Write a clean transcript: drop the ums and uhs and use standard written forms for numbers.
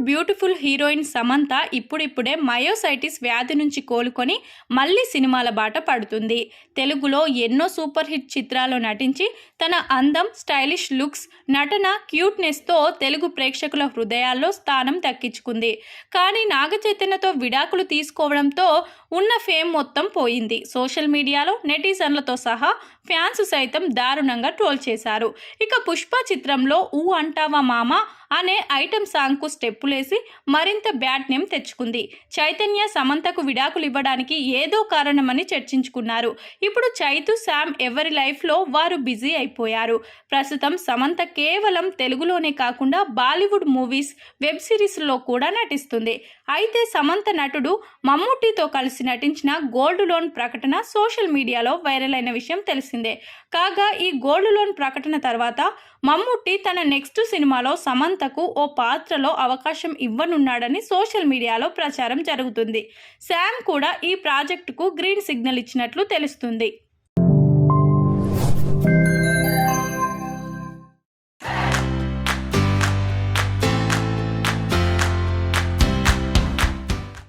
Beautiful heroine Samantha ఇప్పుడిప్పుడే myositis వ్యాధి నుంచి కోలుకొని మళ్ళీ సినిమాల బాట పడుతుంది. తెలుగులో ఎన్నో సూపర్ హిట్ చిత్రాల్లో నటించి తన అందం, స్టైలిష్ లుక్స్, నటన, క్యూట్నెస్తో తెలుగు ప్రేక్షకుల హృదయాల్లో స్థానం దక్కించుకుంది. కానీ నాగచైతన్యతో విడాకులు తీసుకోవడంతో ఉన్న ఫేమ్ మొత్తం పోయింది. సోషల్ మీడియాలో నెటిజన్లతో సహా ఫ్యాన్స్ సైతం దారుణంగా ట్రోల్ చేశారు. ఇక పుష్ప చిత్రంలో ఊ అంటావా మామ అనే ఐటెం సాంగ్కు స్టెప్పులేసి మరింత బ్యాడ్ నేమ్ తెచ్చుకుంది. చైతన్య సమంతకు విడాకులు ఇవ్వడానికి ఏదో కారణమని చర్చించుకున్నారు. ఇప్పుడు చైతు, శామ్ ఎవరి లైఫ్లో వారు బిజీ అయిపోయారు. ప్రస్తుతం సమంత కేవలం తెలుగులోనే కాకుండా బాలీవుడ్ మూవీస్, వెబ్ సిరీస్లో కూడా నటిస్తుంది. అయితే సమంత నటుడు మమ్ముట్టితో కలిసి నటించిన గోల్డ్ లోన్ ప్రకటన సోషల్ మీడియాలో వైరల్ అయిన విషయం తెలిసిందే. కాగా ఈ గోల్డ్ లోన్ ప్రకటన తర్వాత మమ్ముట్టి తన నెక్స్ట్ సినిమాలో సమంతకు ఓ పాత్రలో అవకాశం ఇవ్వనున్నాడని సోషల్ మీడియాలో ప్రచారం జరుగుతుంది. శామ్ కూడా ఈ ప్రాజెక్టుకు గ్రీన్ సిగ్నల్ ఇచ్చినట్లు తెలుస్తుంది.